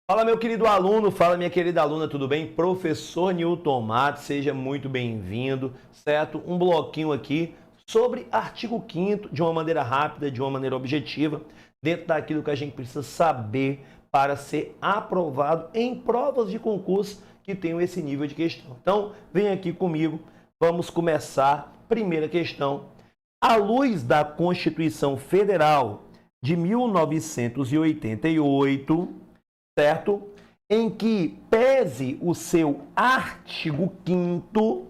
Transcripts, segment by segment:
Fala, meu querido aluno, fala, minha querida aluna, tudo bem? Professor Newton Matos, seja muito bem-vindo, certo? Um bloquinho aqui sobre artigo 5º de uma maneira rápida, de uma maneira objetiva, dentro daquilo que a gente precisa saber para ser aprovado em provas de concurso que tenham esse nível de questão. Então, vem aqui comigo, vamos começar. Primeira questão. À luz da Constituição Federal de 1988, certo? Em que pese o seu artigo 5º,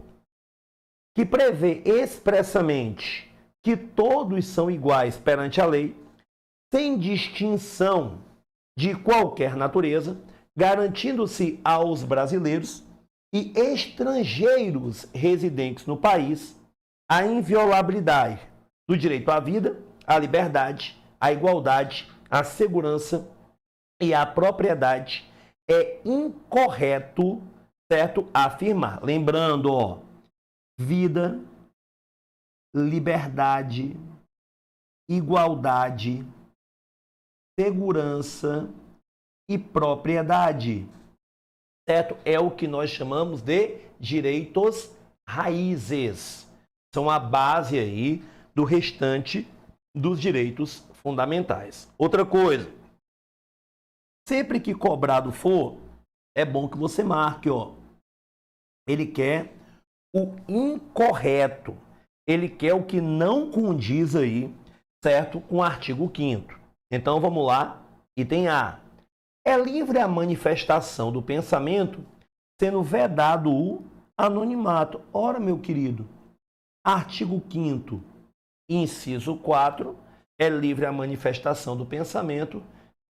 que prevê expressamente que todos são iguais perante a lei, sem distinção de qualquer natureza, garantindo-se aos brasileiros e estrangeiros residentes no país a inviolabilidade do direito à vida, à liberdade, à igualdade, à segurança e a propriedade, é incorreto, certo, afirmar. Lembrando, ó, vida, liberdade, igualdade, segurança e propriedade, certo? É o que nós chamamos de direitos raízes. São a base aí do restante dos direitos fundamentais. Outra coisa, sempre que cobrado for, é bom que você marque, ó. Ele quer o incorreto. Ele quer o que não condiz aí, certo? Com o artigo 5º. Então, vamos lá. Item A. É livre a manifestação do pensamento, sendo vedado o anonimato. Ora, meu querido, artigo 5º, inciso 4, é livre a manifestação do pensamento,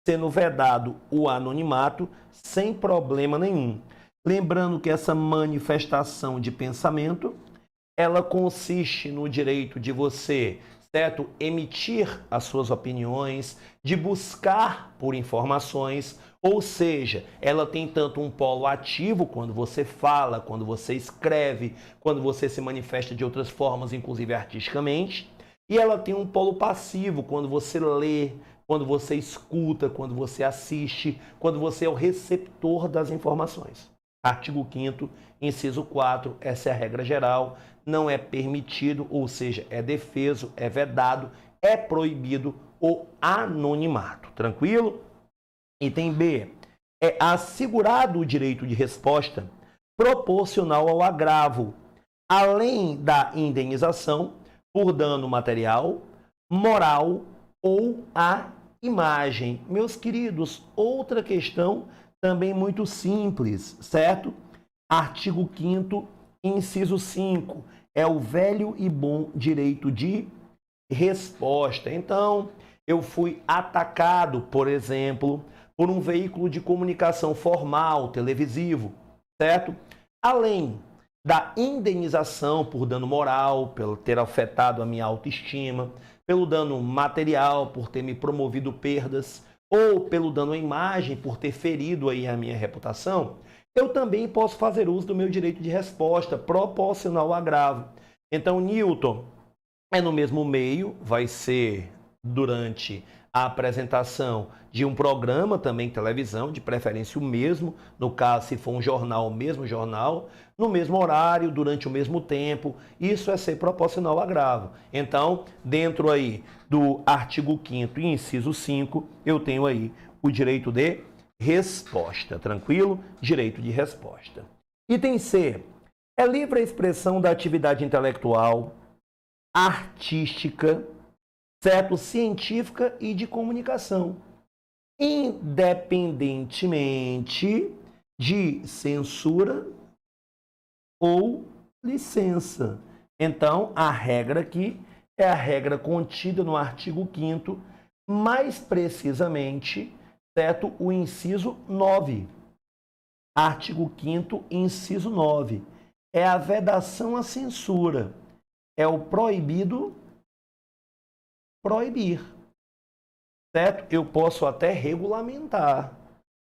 sendo vedado o anonimato sem problema nenhum. Lembrando que essa manifestação de pensamento, ela consiste no direito de você, certo, emitir as suas opiniões, de buscar por informações, ou seja, ela tem tanto um polo ativo quando você fala, quando você escreve, quando você se manifesta de outras formas, inclusive artisticamente, e ela tem um polo passivo quando você lê, quando você escuta, quando você assiste, quando você é o receptor das informações. Artigo 5º, inciso 4, essa é a regra geral, não é permitido, ou seja, é defeso, é vedado, é proibido o anonimato. Tranquilo? Item B. É assegurado o direito de resposta proporcional ao agravo, além da indenização por dano material, moral ou a imagem. Meus queridos, outra questão também muito simples, certo? Artigo 5º, inciso 5, é o velho e bom direito de resposta. Então, eu fui atacado, por exemplo, por um veículo de comunicação formal, televisivo, certo? Além da indenização por dano moral, pelo ter afetado a minha autoestima, pelo dano material, por ter me promovido perdas, ou pelo dano à imagem, por ter ferido aí a minha reputação, eu também posso fazer uso do meu direito de resposta proporcional ao agravo. Então, Newton, é no mesmo meio, vai ser durante a apresentação de um programa também televisão, de preferência o mesmo, no caso se for um jornal, o mesmo jornal, no mesmo horário, durante o mesmo tempo, isso é ser proporcional ao agravo. Então, dentro aí do artigo 5º, inciso 5, eu tenho aí o direito de resposta, tranquilo? Direito de resposta. Item C, é livre a expressão da atividade intelectual, artística, certo? Científica e de comunicação, independentemente de censura ou licença. Então, a regra aqui é a regra contida no artigo 5º, mais precisamente, certo? O inciso 9. Artigo 5º, inciso 9. É a vedação à censura. É o proibido proibir, certo? Eu posso até regulamentar,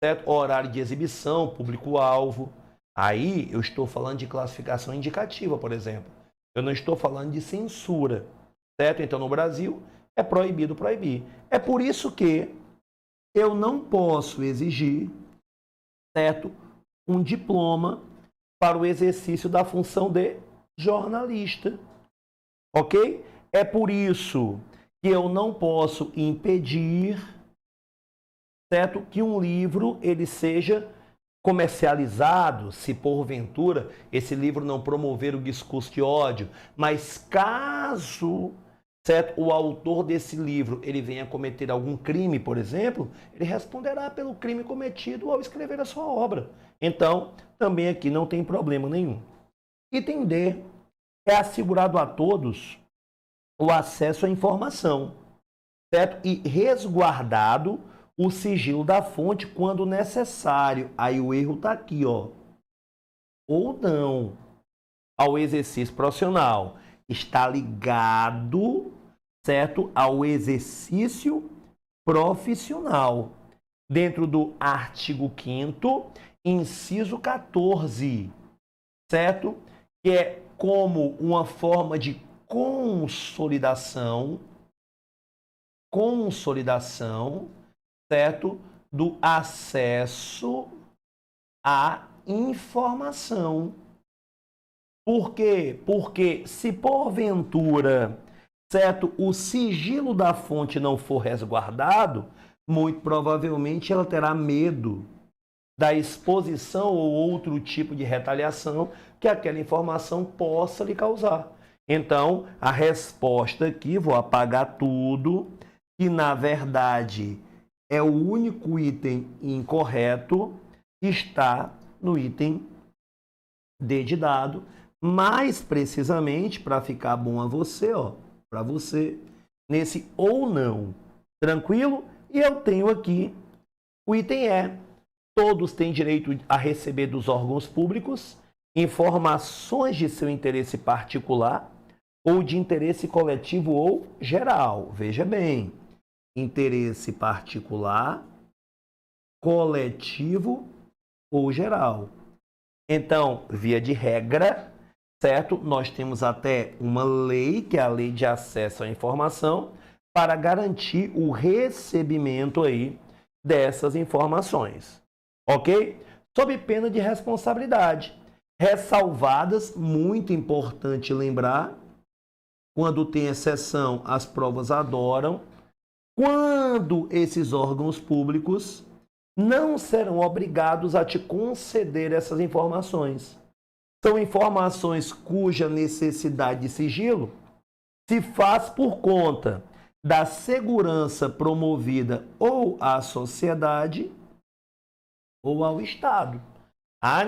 certo? Horário de exibição, público-alvo. Aí eu estou falando de classificação indicativa, por exemplo. Eu não estou falando de censura, certo? Então, no Brasil, é proibido proibir. É por isso que eu não posso exigir certo? Um diploma para o exercício da função de jornalista, ok? É por isso que eu não posso impedir, certo, que um livro ele seja comercializado, se porventura esse livro não promover o discurso de ódio, mas caso, certo, o autor desse livro ele venha cometer algum crime, por exemplo, ele responderá pelo crime cometido ao escrever a sua obra. Então, também aqui não tem problema nenhum. Item D, é assegurado a todos o acesso à informação, certo? E resguardado o sigilo da fonte quando necessário. Aí o erro está aqui, ó. Ou não, ao exercício profissional. Está ligado, certo, ao exercício profissional. Dentro do artigo 5º, inciso 14, certo? Que é como uma forma de consolidação, certo? Do acesso à informação. Por quê? Porque se porventura, certo, o sigilo da fonte não for resguardado, muito provavelmente ela terá medo da exposição ou outro tipo de retaliação que aquela informação possa lhe causar. Então, a resposta aqui, vou apagar tudo, que na verdade é o único item incorreto, está no item D de dado, mais precisamente, para ficar bom a você, ó, para você, nesse ou não. Tranquilo? E eu tenho aqui o item E. Todos têm direito a receber dos órgãos públicos informações de seu interesse particular ou de interesse coletivo ou geral. Veja bem, interesse particular, coletivo ou geral. Então, via de regra, certo? Nós temos até uma lei, que é a Lei de Acesso à Informação, para garantir o recebimento aí dessas informações. Ok? Sob pena de responsabilidade. Ressalvadas, muito importante lembrar, quando tem exceção, as provas adoram, quando esses órgãos públicos não serão obrigados a te conceder essas informações. São informações cuja necessidade de sigilo se faz por conta da segurança promovida ou à sociedade ou ao Estado.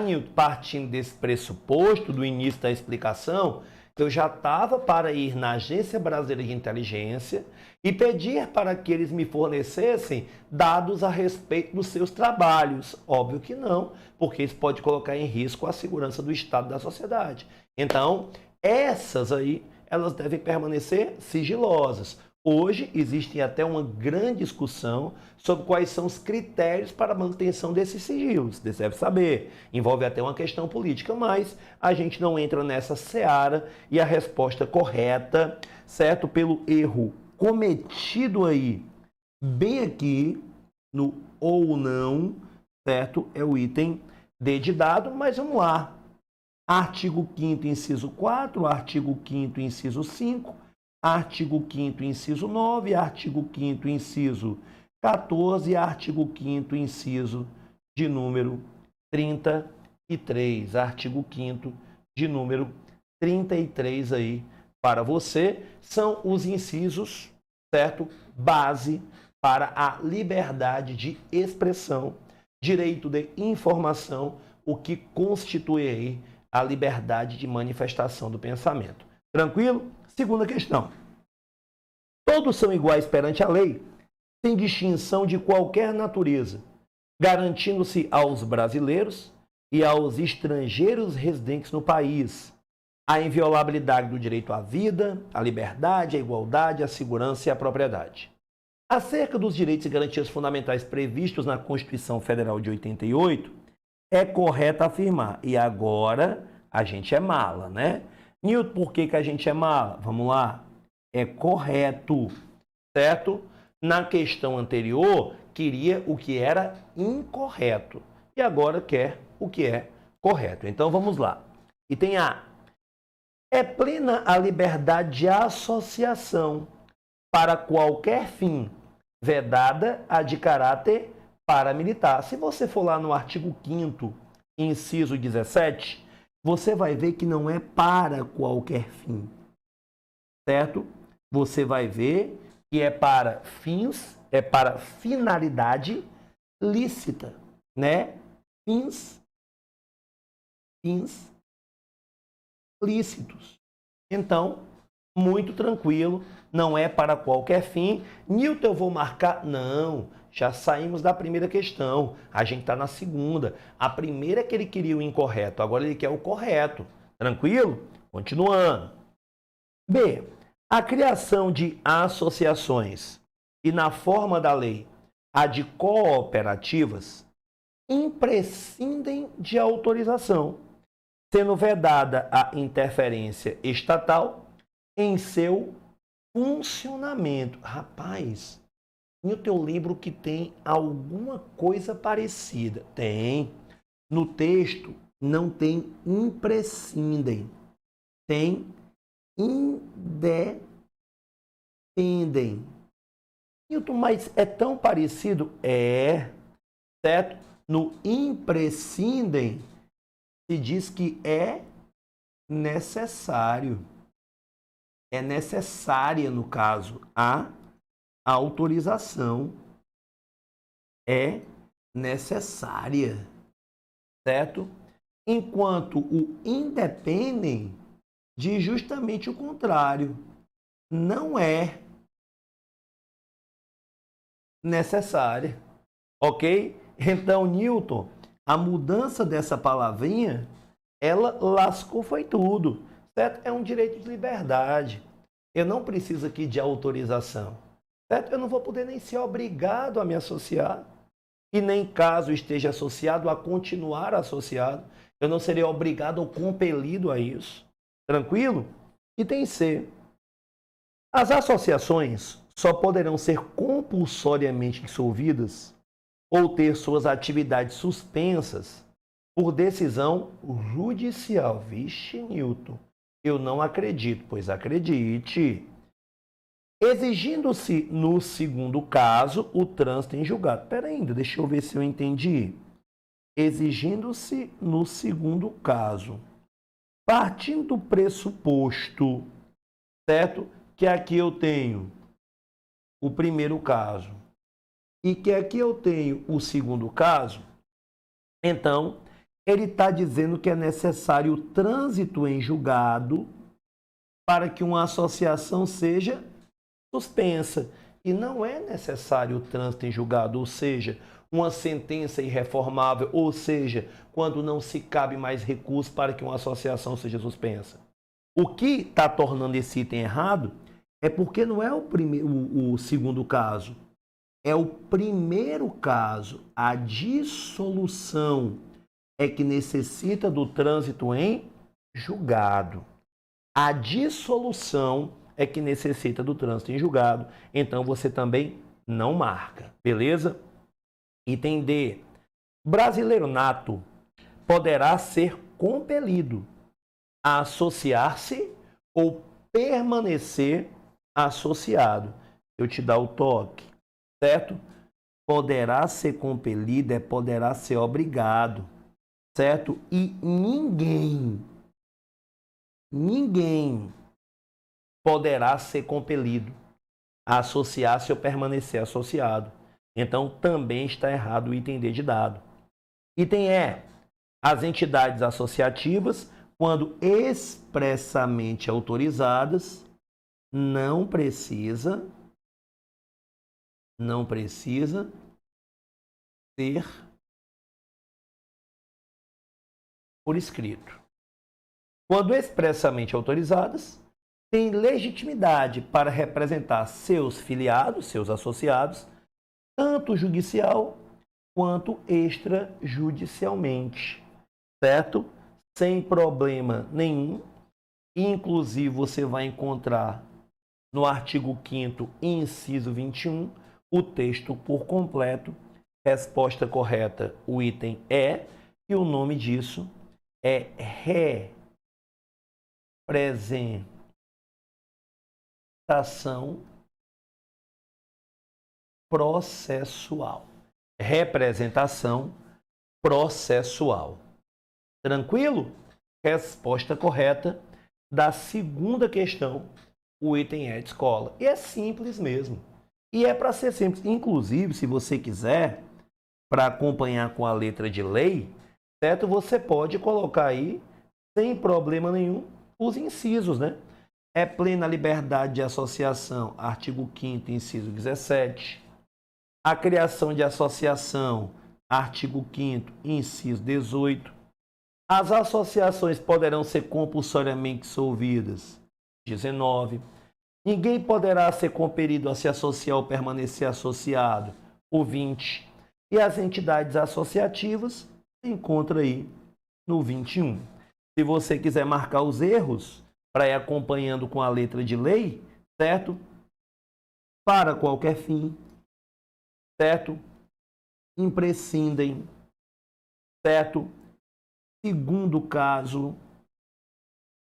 Nilton, partindo desse pressuposto do início da explicação, eu já estava para ir na Agência Brasileira de Inteligência e pedir para que eles me fornecessem dados a respeito dos seus trabalhos. Óbvio que não, porque isso pode colocar em risco a segurança do Estado e da sociedade. Então, essas aí, elas devem permanecer sigilosas. Hoje, existe até uma grande discussão sobre quais são os critérios para a manutenção desses sigilos. Você deve saber, envolve até uma questão política, mas a gente não entra nessa seara e a resposta correta, certo? Pelo erro cometido aí, bem aqui, no ou não, certo? É o item D de dado, mas vamos lá. Artigo 5º, inciso 4, artigo 5º, inciso 5, artigo 5º, inciso 9, artigo 5º, inciso 14 e artigo 5º, inciso de número 33. Artigo 5º de número 33 aí para você. São os incisos, certo? Base para a liberdade de expressão, direito de informação, o que constitui aí a liberdade de manifestação do pensamento. Tranquilo? Segunda questão. Todos são iguais perante a lei, sem distinção de qualquer natureza, garantindo-se aos brasileiros e aos estrangeiros residentes no país a inviolabilidade do direito à vida, à liberdade, à igualdade, à segurança e à propriedade. Acerca dos direitos e garantias fundamentais previstos na Constituição Federal de 88, é correto afirmar. E agora a gente é mala, né? Nilton, por que a gente é mala? Vamos lá. É correto, certo? Na questão anterior, queria o que era incorreto. e agora quer o que é correto. Então vamos lá. Item A. É plena a liberdade de associação para qualquer fim, vedada a de caráter paramilitar. Se você for lá no artigo 5º, inciso 17, você vai ver que não é para qualquer fim, certo? Você vai ver que é para fins, é para finalidade lícita, né? Fins lícitos. Então, muito tranquilo, não é para qualquer fim. Newton, eu vou marcar? Não, já saímos da primeira questão, a gente está na segunda. A primeira é que ele queria o incorreto, agora ele quer o correto. Tranquilo? Continuando. B. A criação de associações e, na forma da lei, a de cooperativas, imprescindem de autorização, sendo vedada a interferência estatal em seu funcionamento. Rapaz, no teu livro que tem alguma coisa parecida? Tem. No texto não tem imprescindem, tem independem. Newton, mas é tão parecido? É, certo? No imprescindem se diz que é necessário. É necessária, no caso, a autorização. É necessária, certo? Enquanto o independem diz justamente o contrário. Não é necessária. Ok? Então, Newton, a mudança dessa palavrinha, ela lascou foi tudo. Certo? É um direito de liberdade. Eu não preciso aqui de autorização. Certo? Eu não vou poder nem ser obrigado a me associar. E nem caso esteja associado a continuar associado. Eu não serei obrigado ou compelido a isso. Tranquilo? Item C. As associações só poderão ser compulsoriamente dissolvidas ou ter suas atividades suspensas por decisão judicial. Vixe, Newton, eu não acredito, pois acredite. Exigindo-se, no segundo caso, o trânsito em julgado. Espera ainda, deixa eu ver se eu entendi. Exigindo-se, no segundo caso, partindo do pressuposto, certo? Que aqui eu tenho o primeiro caso e que aqui eu tenho o segundo caso, então ele está dizendo que é necessário o trânsito em julgado para que uma associação seja suspensa. E não é necessário o trânsito em julgado, ou seja, uma sentença irreformável, ou seja, quando não se cabe mais recurso para que uma associação seja suspensa. O que está tornando esse item errado é porque não é o segundo caso, é o primeiro caso. A dissolução é que necessita do trânsito em julgado. A dissolução é que necessita do trânsito em julgado, então você também não marca, beleza? Item D. Brasileiro nato poderá ser compelido a associar-se ou permanecer associado. Eu te dar o toque, certo? Poderá ser compelido, poderá ser obrigado, certo? E ninguém poderá ser compelido a associar-se ou permanecer associado. Então, também está errado o item D de dado. Item E. As entidades associativas, quando expressamente autorizadas, não precisa ser por escrito. Quando expressamente autorizadas, têm legitimidade para representar seus filiados, seus associados, tanto judicial quanto extrajudicialmente, certo? Sem problema nenhum. Inclusive, você vai encontrar no artigo 5º, inciso 21, o texto por completo Resposta correta, o item E, e o nome disso é representação processual. Representação processual. Tranquilo? Resposta correta da segunda questão, o item E de escola. E é simples mesmo. E é para ser simples. Inclusive, se você quiser, para acompanhar com a letra de lei, certo? Você pode colocar aí, sem problema nenhum, os incisos, né? É plena liberdade de associação, artigo 5º, inciso 17. A criação de associação, artigo 5º, inciso 18. As associações poderão ser compulsoriamente dissolvidas, 19. Ninguém poderá ser compelido a se associar ou permanecer associado, o 20. E as entidades associativas se encontra aí no 21. Se você quiser marcar os erros para ir acompanhando com a letra de lei, certo? Para qualquer fim, certo? Imprescindem, certo? Segundo caso,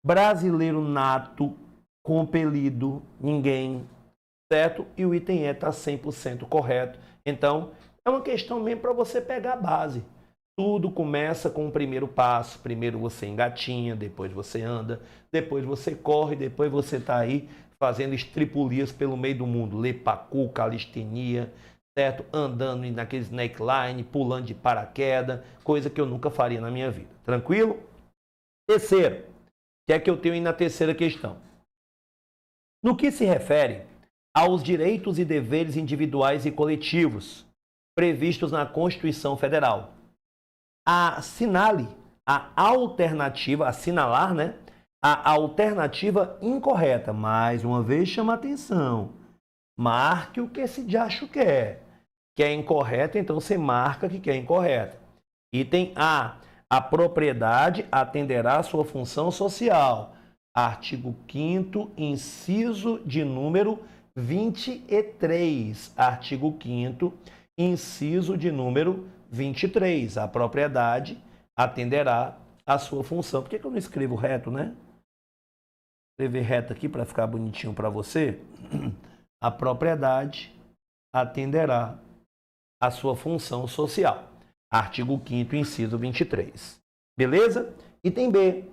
brasileiro nato, compelido, ninguém, certo? E o item E está 100% correto. Então, é uma questão mesmo para você pegar a base. Tudo começa com o primeiro passo. Primeiro você engatinha, depois você anda, depois você corre, depois você está aí fazendo estripulias pelo meio do mundo. Lepacu, calistenia, certo? Andando naquele neckline, pulando de paraquedas, coisa que eu nunca faria na minha vida. Tranquilo? Terceiro, que é que eu tenho aí na terceira questão. No que se refere aos direitos e deveres individuais e coletivos previstos na Constituição Federal, assinale a alternativa, assinalar, né? A alternativa incorreta. Mais uma vez, chama atenção. Marque o que esse diacho quer. Que é incorreta, então você marca que é incorreta. Item A. A propriedade atenderá à sua função social. Artigo 5º, inciso de número 23. Artigo 5º, inciso de número 23. A propriedade atenderá à sua função. Por que eu não escrevo reto, né? Escrever reto aqui para ficar bonitinho para você. A propriedade atenderá à sua função social. Artigo 5º, inciso 23. Beleza? Item B.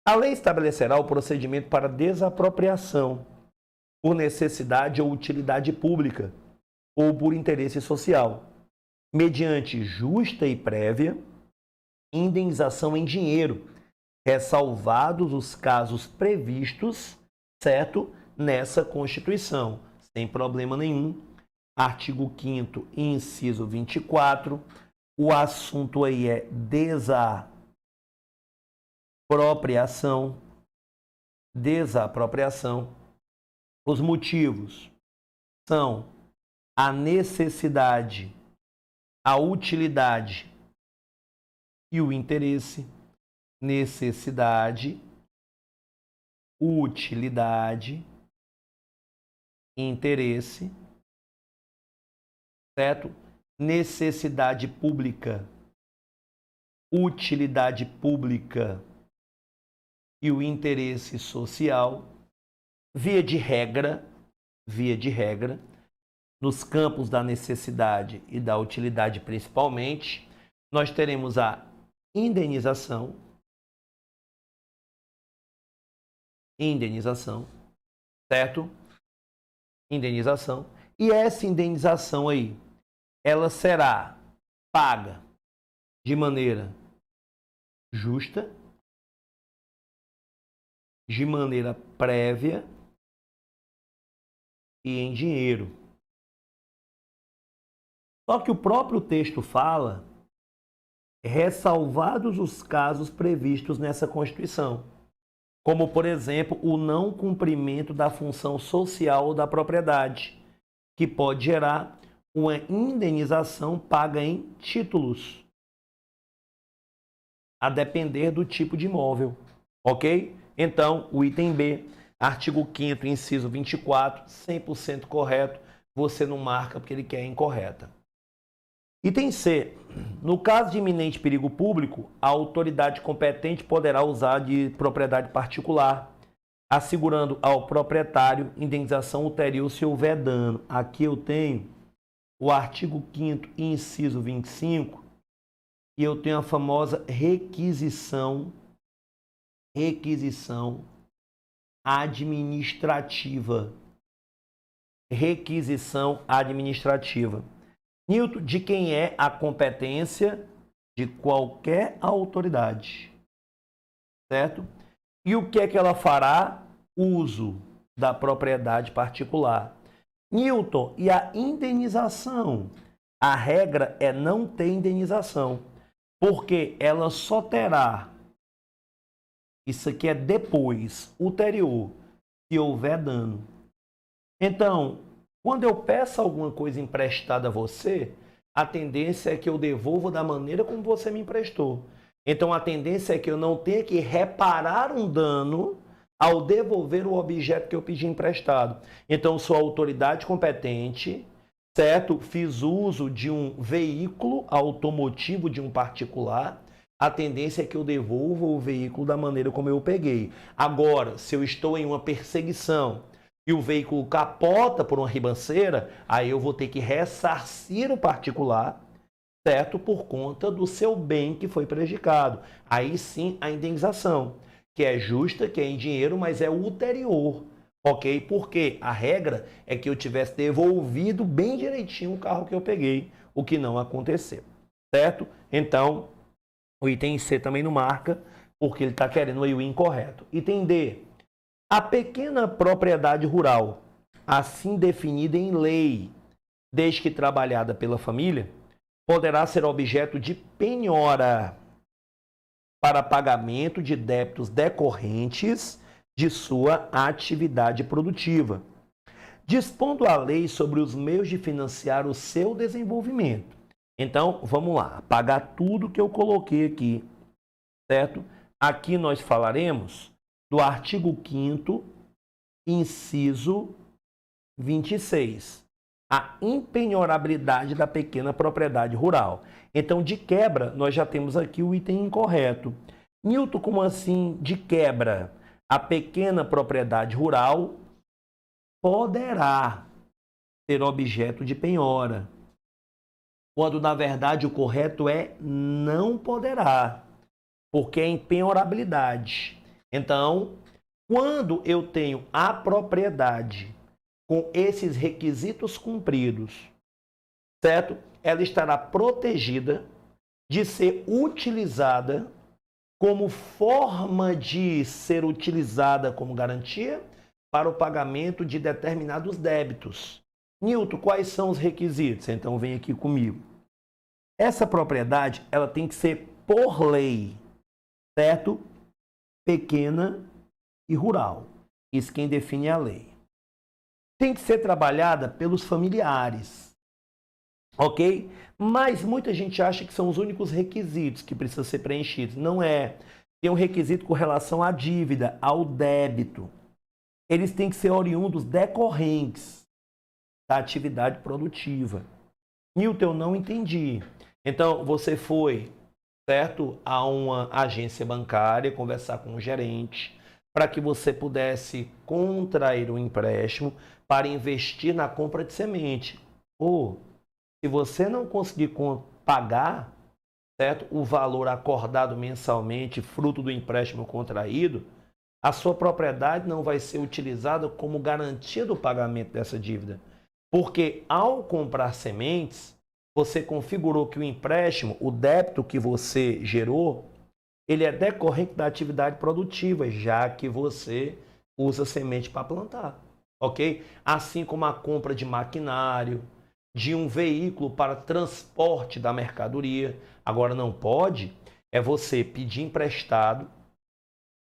A lei estabelecerá o procedimento para desapropriação por necessidade ou utilidade pública ou por interesse social, mediante justa e prévia indenização em dinheiro, ressalvados os casos previstos, certo, nessa Constituição, sem problema nenhum. Artigo 5º, inciso 24. O assunto aí é desapropriação. Desapropriação. Os motivos são a necessidade, a utilidade e o interesse. Necessidade, utilidade, interesse, certo? Necessidade pública, utilidade pública e o interesse social, via de regra, nos campos da necessidade e da utilidade principalmente, nós teremos a indenização, certo? Indenização. E essa indenização aí, ela será paga de maneira justa, de maneira prévia e em dinheiro. Só que o próprio texto fala, ressalvados os casos previstos nessa Constituição, como, por exemplo, o não cumprimento da função social ou da propriedade, que pode gerar uma indenização paga em títulos, a depender do tipo de imóvel, ok? Então, o item B, artigo 5º, inciso 24, 100% correto, você não marca porque ele quer incorreta. Item C. No caso de iminente perigo público, a autoridade competente poderá usar de propriedade particular, assegurando ao proprietário indenização ulterior se houver dano. Aqui eu tenho o artigo 5º, inciso 25, e eu tenho a famosa requisição administrativa. Requisição administrativa. Nilton, de quem é a competência? De qualquer autoridade. Certo? E o que é que ela fará? Uso da propriedade particular. Nilton, e a indenização? A regra é não ter indenização, porque ela só terá, isso aqui é depois, ulterior, se houver dano. Então, quando eu peço alguma coisa emprestada a você, a tendência é que eu devolva da maneira como você me emprestou. Então, a tendência é que eu não tenha que reparar um dano ao devolver o objeto que eu pedi emprestado. Então, sou autoridade competente, certo? Fiz uso de um veículo automotivo de um particular. A tendência é que eu devolva o veículo da maneira como eu peguei. Agora, se eu estou em uma perseguição e o veículo capota por uma ribanceira, aí eu vou ter que ressarcir o particular, certo? Por conta do seu bem que foi prejudicado. Aí sim a indenização, que é justa, que é em dinheiro, mas é ulterior, ok? Porque a regra é que eu tivesse devolvido bem direitinho o carro que eu peguei, o que não aconteceu, certo? Então, o item C também não marca, porque ele está querendo aí o incorreto. Item D. A pequena propriedade rural, assim definida em lei, desde que trabalhada pela família, poderá ser objeto de penhora para pagamento de débitos decorrentes de sua atividade produtiva, dispondo a lei sobre os meios de financiar o seu desenvolvimento. Então, vamos lá, pagar tudo que eu coloquei aqui, certo? Aqui nós falaremos do artigo 5º, inciso 26, a impenhorabilidade da pequena propriedade rural. Então, de quebra, nós já temos aqui o item incorreto. Nilton, como assim de quebra? A pequena propriedade rural poderá ser objeto de penhora, quando, na verdade, o correto é não poderá, porque é impenhorabilidade. Então, quando eu tenho a propriedade com esses requisitos cumpridos, certo? Ela estará protegida de ser utilizada como forma de ser utilizada como garantia para o pagamento de determinados débitos. Nilton, quais são os requisitos? Então, vem aqui comigo. Essa propriedade, ela tem que ser por lei, certo? Pequena e rural. Isso quem define é a lei. Tem que ser trabalhada pelos familiares, ok? Mas muita gente acha que são os únicos requisitos que precisam ser preenchidos. Não é. Tem um requisito com relação à dívida, ao débito. Eles têm que ser oriundos decorrentes da atividade produtiva. Nilton, eu não entendi. Então, você foi, certo, a uma agência bancária conversar com o gerente para que você pudesse contrair um empréstimo para investir na compra de semente. Ou, se você não conseguir pagar, certo, o valor acordado mensalmente, fruto do empréstimo contraído, a sua propriedade não vai ser utilizada como garantia do pagamento dessa dívida. Porque ao comprar sementes, você configurou que o empréstimo, o débito que você gerou, ele é decorrente da atividade produtiva, já que você usa semente para plantar, ok? Assim como a compra de maquinário, de um veículo para transporte da mercadoria. Agora não pode é você pedir emprestado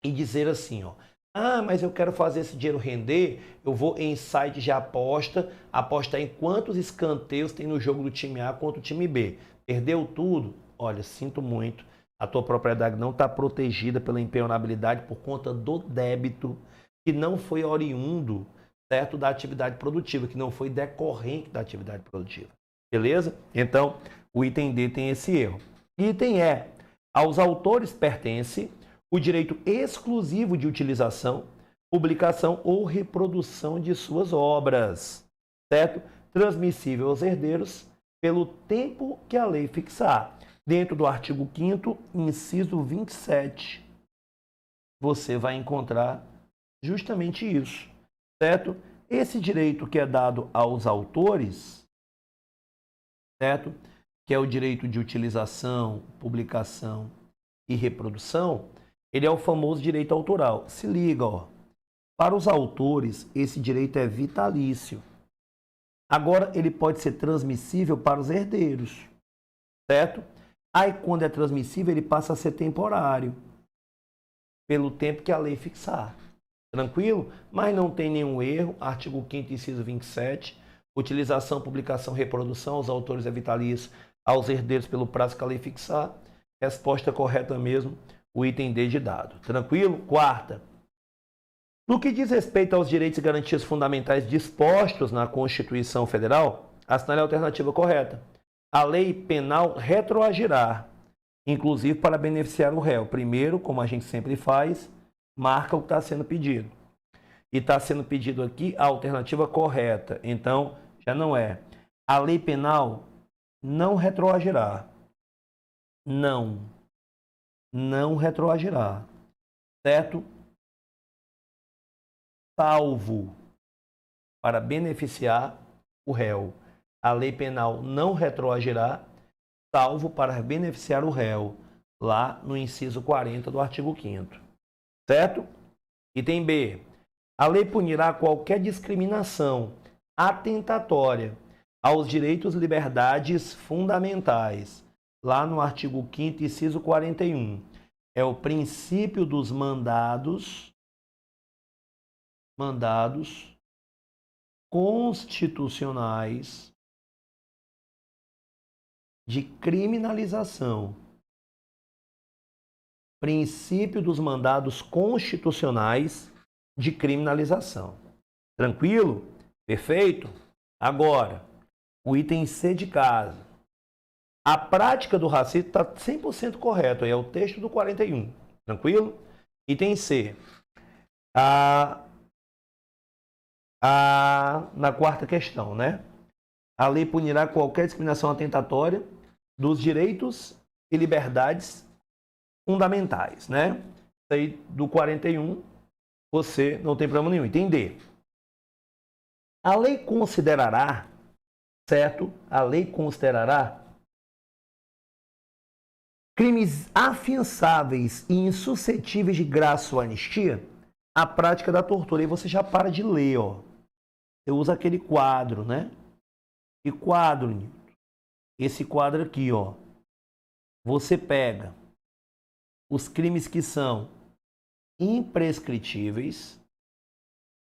e dizer assim, ó, ah, mas eu quero fazer esse dinheiro render, eu vou em site de aposta, apostar em quantos escanteios tem no jogo do time A contra o time B. Perdeu tudo? Olha, sinto muito, a tua propriedade não está protegida pela impenhorabilidade por conta do débito que não foi oriundo, certo, da atividade produtiva, que não foi decorrente da atividade produtiva. Beleza? Então, o item D tem esse erro. Item E. Aos autores pertence o direito exclusivo de utilização, publicação ou reprodução de suas obras, certo? Transmissível aos herdeiros pelo tempo que a lei fixar. Dentro do artigo 5º, inciso 27, você vai encontrar justamente isso, certo? Esse direito que é dado aos autores, certo? Que é o direito de utilização, publicação e reprodução, ele é o famoso direito autoral. Se liga, ó. Para os autores, esse direito é vitalício. Agora, ele pode ser transmissível para os herdeiros, certo? Aí, quando é transmissível, ele passa a ser temporário, pelo tempo que a lei fixar. Tranquilo? Mas não tem nenhum erro. Artigo 5º, inciso 27. Utilização, publicação, reprodução aos autores é vitalício, aos herdeiros pelo prazo que a lei fixar. Resposta correta mesmo, o item D de dado. Tranquilo? Quarta. No que diz respeito aos direitos e garantias fundamentais dispostos na Constituição Federal, assinale a alternativa correta. A lei penal retroagirá, inclusive para beneficiar o réu. Primeiro, como a gente sempre faz, marca o que está sendo pedido. E está sendo pedido aqui a alternativa correta. Então, já não é. A lei penal não retroagirá. Não retroagirá. Certo? Salvo para beneficiar o réu. A lei penal não retroagirá, salvo para beneficiar o réu, lá no inciso 40 do artigo 5º. Certo? Item B. A lei punirá qualquer discriminação atentatória aos direitos e liberdades fundamentais, lá no artigo 5º, inciso 41. É o princípio dos mandados constitucionais de criminalização. Princípio dos mandados constitucionais de criminalização. Tranquilo? Perfeito? Agora, o item C de casa. A prática do racismo está 100% correto. Aí é o texto do 41. Tranquilo? Item C. Na quarta questão, né? A lei punirá qualquer discriminação atentatória dos direitos e liberdades fundamentais, né? Isso aí do 41, você não tem problema nenhum. Item D. A lei considerará, certo? A lei considerará crimes afiançáveis e insuscetíveis de graça ou anistia a prática da tortura. E você já para de ler, ó. Você usa aquele quadro, né? Que quadro, Nilton? Esse quadro aqui, ó. Você pega os crimes que são imprescritíveis,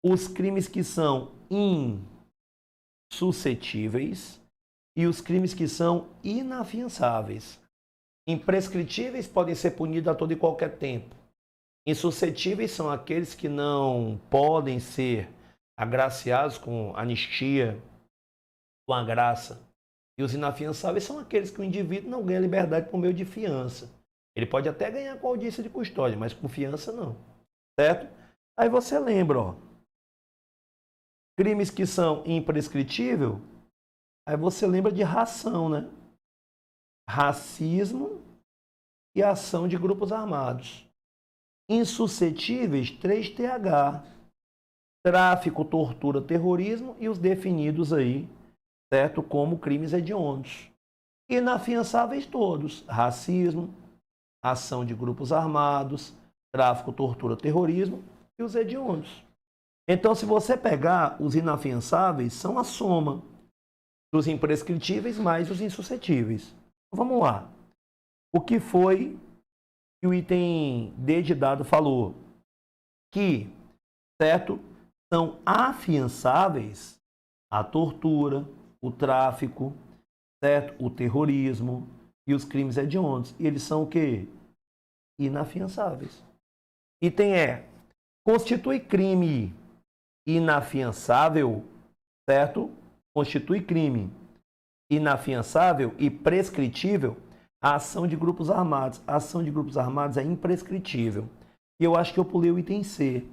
os crimes que são insuscetíveis e os crimes que são inafiançáveis. Imprescritíveis podem ser punidos a todo e qualquer tempo. Insuscetíveis são aqueles que não podem ser agraciados com anistia, com a graça. E os inafiançáveis são aqueles que o indivíduo não ganha liberdade por meio de fiança. Ele pode até ganhar com audiência de custódia, mas com fiança não. Certo? Aí você lembra, ó. Crimes que são imprescritíveis, aí você lembra de ração, né? Racismo e ação de grupos armados. Insuscetíveis, 3TH. Tráfico, tortura, terrorismo e os definidos aí, certo? Como crimes hediondos. Inafiançáveis todos. Racismo, ação de grupos armados, tráfico, tortura, terrorismo e os hediondos. Então, se você pegar os inafiançáveis, são a soma dos imprescritíveis mais os insuscetíveis. Vamos lá. O que foi que o item D de dado falou? Que, certo, são afiançáveis a tortura, o tráfico, certo, o terrorismo e os crimes hediondos. E eles são o quê? Inafiançáveis. Item E. Constitui crime inafiançável, certo? Constitui crime inafiançável e prescritível a ação de grupos armados. A ação de grupos armados é imprescritível. E eu acho que eu pulei o item C.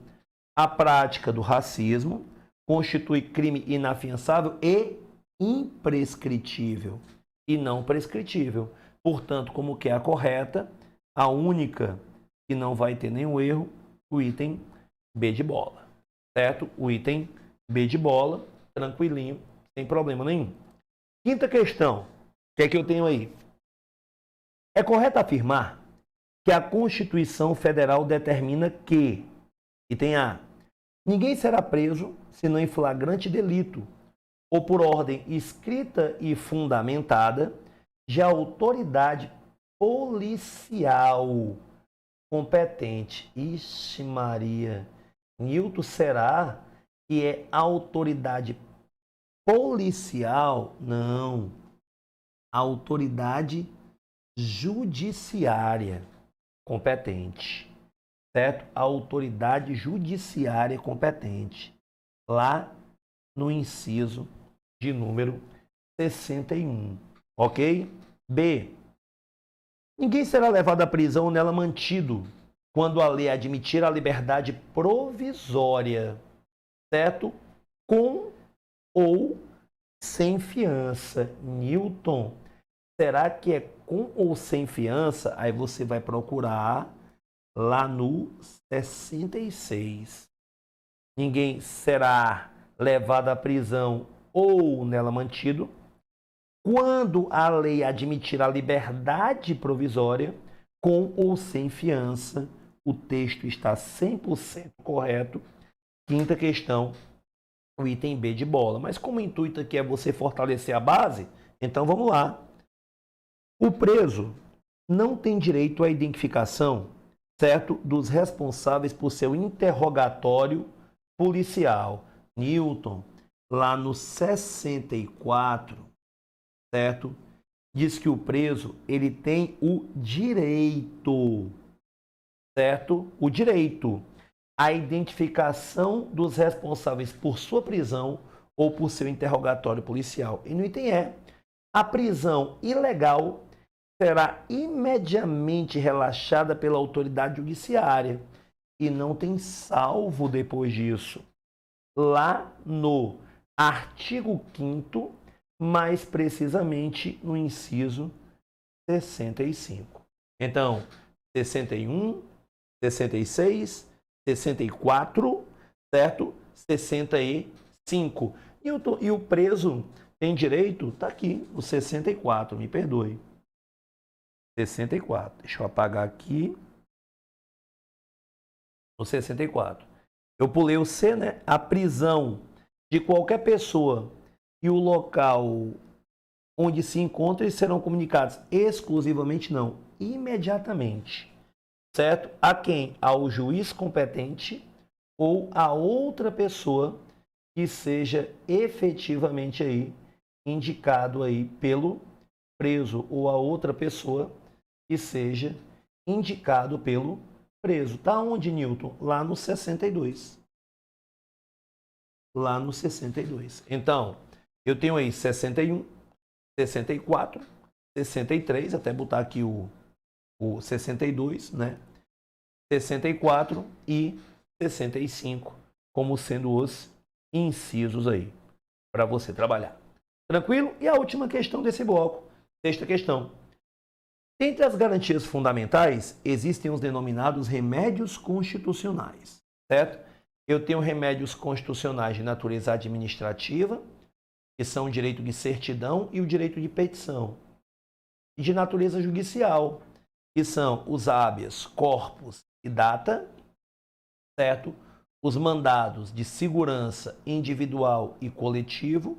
A prática do racismo constitui crime inafiançável e imprescritível e não prescritível. Portanto, como que é a correta, a única que não vai ter nenhum erro, o item B de bola. Certo? O item B de bola, tranquilinho, sem problema nenhum. Quinta questão, o que é que eu tenho aí? É correto afirmar que a Constituição Federal determina que, item A, ninguém será preso senão em flagrante delito ou por ordem escrita e fundamentada de autoridade policial competente. Ixi Maria, Nilton, será que é autoridade policial? Não. Autoridade judiciária competente. Certo? Autoridade judiciária competente. Lá no inciso de número 61. Ok? B. Ninguém será levado à prisão ou nela mantido quando a lei admitir a liberdade provisória, certo? Com ou sem fiança. Newton, será que é com ou sem fiança? Aí você vai procurar lá no 66. Ninguém será levado à prisão ou nela mantido quando a lei admitir a liberdade provisória, com ou sem fiança. O texto está 100% correto. Quinta questão, o item B de bola. Mas como o intuito aqui é você fortalecer a base, então vamos lá. O preso não tem direito à identificação, certo, dos responsáveis por seu interrogatório policial. Newton, lá no 64, certo? Diz que o preso, ele tem o direito, certo? O direito à identificação dos responsáveis por sua prisão ou por seu interrogatório policial. E no item E, a prisão ilegal será imediatamente relaxada pela autoridade judiciária e não tem salvo depois disso. Lá no artigo 5º, mais precisamente no inciso 65. Então, 61, 66, 64, certo? 65. E o preso tem direito, está aqui, o 64, me perdoe. 64. Deixa eu apagar aqui. O 64. Eu pulei o C, né? A prisão de qualquer pessoa e o local onde se encontra serão comunicados exclusivamente, não, imediatamente, certo? A quem? Ao juiz competente ou a outra pessoa que seja efetivamente aí indicado aí pelo preso ou a outra pessoa que seja indicado pelo preso. Tá onde, Newton? Lá no 62. Lá no 62. Então, eu tenho aí 61, 64, 63, até botar aqui o 62, né? 64 e 65 como sendo os incisos aí para você trabalhar. Tranquilo? E a última questão desse bloco, sexta questão. Entre as garantias fundamentais, existem os denominados remédios constitucionais, certo? Eu tenho remédios constitucionais de natureza administrativa, que são o direito de certidão e o direito de petição. E de natureza judicial, que são os habeas corpus e data, certo? Os mandados de segurança individual e coletivo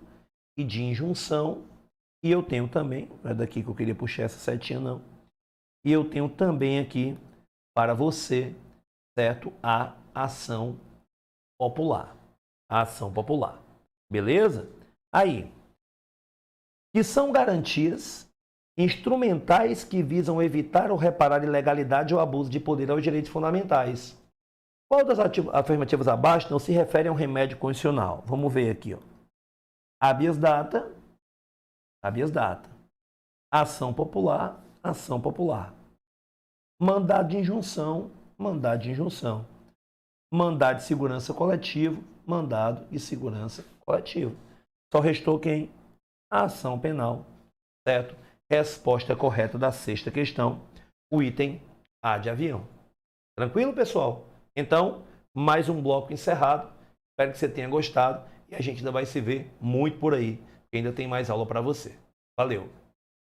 e de injunção. E eu tenho também, não é daqui que eu queria puxar essa setinha não, e eu tenho também aqui para você, certo? A ação popular. A ação popular. Beleza? Aí, que são garantias instrumentais que visam evitar ou reparar ilegalidade ou abuso de poder aos direitos fundamentais. Qual das afirmativas abaixo não se refere a um remédio constitucional? Vamos ver aqui, ó. Habeas data, habeas data. Ação popular, ação popular. Mandado de injunção, mandado de injunção. Mandado de segurança coletivo, mandado de segurança coletivo. Só restou quem? A ação penal, certo? Resposta correta da sexta questão, o item A de avião. Tranquilo, pessoal? Então, mais um bloco encerrado. Espero que você tenha gostado e a gente ainda vai se ver muito por aí, porque ainda tem mais aula para você. Valeu!